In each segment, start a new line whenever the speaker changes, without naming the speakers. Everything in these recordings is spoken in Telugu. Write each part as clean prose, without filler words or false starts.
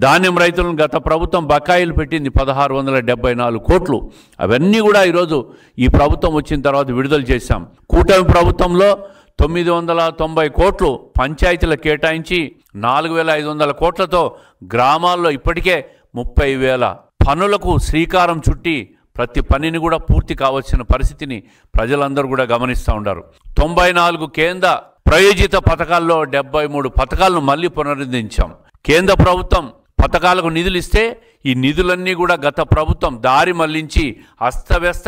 ధాన్యం రైతులను గత ప్రభుత్వం బకాయిలు పెట్టింది 1674 కోట్లు. అవన్నీ కూడా ఈరోజు ఈ ప్రభుత్వం వచ్చిన తర్వాత విడుదల చేశాం. కూటమి ప్రభుత్వంలో 990 కోట్లు పంచాయతీలకు కేటాయించి 4500 కోట్లతో గ్రామాల్లో ఇప్పటికే 30,000 పనులకు శ్రీకారం చుట్టి ప్రతి పనిని కూడా పూర్తి కావాల్సిన పరిస్థితిని ప్రజలందరూ కూడా గమనిస్తూ ఉన్నారు. 94 కేంద్ర ప్రయోజిత పథకాల్లో 73 పథకాలను మళ్ళీ పునరుద్ధరించాం. కేంద్ర ప్రభుత్వం పథకాలకు నిధులు ఇస్తే ఈ నిధులన్నీ కూడా గత ప్రభుత్వం దారి మళ్లించి అస్తవ్యస్త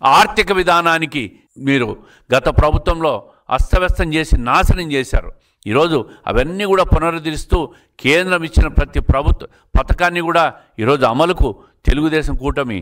ఆర్థిక విధానానికి మీరు గత ప్రభుత్వంలో అస్తవ్యస్తం చేసి నాశనం చేశారు. ఈరోజు అవన్నీ కూడా పునరుద్ధరిస్తూ కేంద్రం ఇచ్చిన ప్రతి ప్రభుత్వ పథకాన్ని కూడా ఈరోజు అమలుకు తెలుగుదేశం కూటమి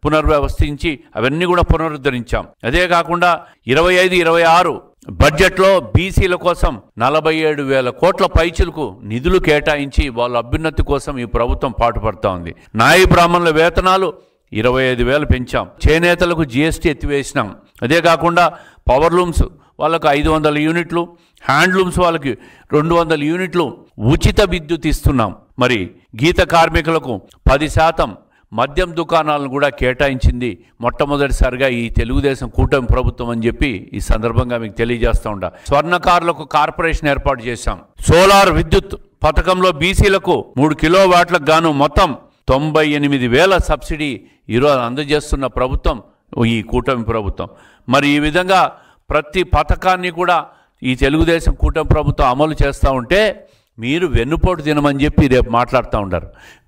పునర్వ్యవస్థించి అవన్నీ కూడా పునరుద్ధరించాం. అదే కాకుండా 25-26 బడ్జెట్లో బీసీల కోసం 47,000 కోట్ల పైచిలకు నిధులు కేటాయించి వాళ్ళ అభ్యున్నతి కోసం ఈ ప్రభుత్వం పాటుపడుతూ ఉంది. నాయి బ్రాహ్మణుల వేతనాలు 25,000 పెంచాం. చేనేతలకు జీఎస్టీ ఎత్తివేసినాం. అదే కాకుండా పవర్లూమ్స్ వాళ్ళకు 500 యూనిట్లు, హ్యాండ్లూమ్స్ వాళ్ళకి 200 యూనిట్లు ఉచిత విద్యుత్ ఇస్తున్నాం. మరి గీత కార్మికులకు 10% మద్యం దుకాణాలను కూడా కేటాయించింది మొట్టమొదటిసారిగా ఈ తెలుగుదేశం కూటమి ప్రభుత్వం అని చెప్పి ఈ సందర్భంగా మీకు తెలియజేస్తూ ఉంటా. స్వర్ణకారులకు కార్పొరేషన్ ఏర్పాటు చేశాం. సోలార్ విద్యుత్ పథకంలో బీసీలకు 3 కిలోవాట్లకు గాను మొత్తం 98,000 సబ్సిడీ ఈరోజు అందజేస్తున్న ప్రభుత్వం ఈ కూటమి ప్రభుత్వం. మరి ఈ విధంగా ప్రతి పథకాన్ని కూడా ఈ తెలుగుదేశం కూటమి ప్రభుత్వం అమలు చేస్తూ ఉంటే మీరు వెన్నుపోటు తినమని చెప్పి రేపు మాట్లాడుతూ ఉంటారు.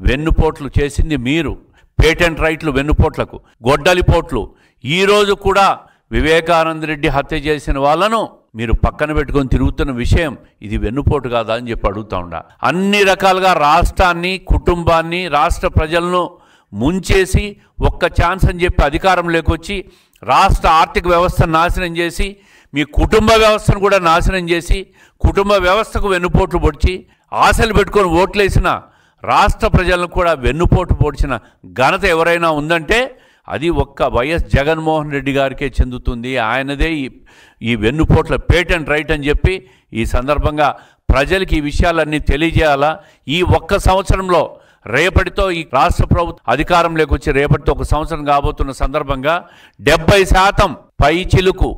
వెన్నుపోట్లు చేసింది మీరు. పేటెంట్ రైట్లు వెన్నుపోట్లకు, గొడ్డలిపోట్లు. ఈరోజు కూడా వివేకానంద రెడ్డి హత్య చేసిన వాళ్ళను మీరు పక్కన పెట్టుకొని తిరుగుతున్న విషయం ఇది వెన్నుపోటు కాదా అని చెప్పి అడుగుతూ ఉండా. అన్ని రకాలుగా రాష్ట్రాన్ని, కుటుంబాన్ని, రాష్ట్ర ప్రజలను ముంచేసి ఒక్క ఛాన్స్ అని చెప్పి అధికారం లేకొచ్చి రాష్ట్ర ఆర్థిక వ్యవస్థను నాశనం చేసి మీ కుటుంబ వ్యవస్థను కూడా నాశనం చేసి కుటుంబ వ్యవస్థకు వెన్నుపోట్లు పొడిచి ఆశలు పెట్టుకొని ఓట్లేసిన రాష్ట్ర ప్రజలను కూడా వెన్నుపోటు పొడిచిన ఘనత ఎవరైనా ఉందంటే అది ఒక్క వైఎస్ జగన్మోహన్ రెడ్డి గారికే చెందుతుంది. ఆయనదే ఈ వెన్నుపోట్ల పేటెంట్ రైట్ అని చెప్పి ఈ సందర్భంగా ప్రజలకి ఈ విషయాలన్నీ తెలియజేయాలా. ఈ ఒక్క సంవత్సరంలో రేపటితో ఈ రాష్ట్ర ప్రభుత్వం అధికారంలోకి వచ్చి రేపటితో 1 సంవత్సరం కాబోతున్న సందర్భంగా 70% పైచిలుకు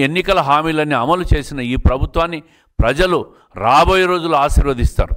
ఎన్నికల హామీలన్నీ అమలు చేసిన ఈ ప్రభుత్వాన్ని ప్రజలు రాబోయే రోజులు ఆశీర్వదిస్తారు.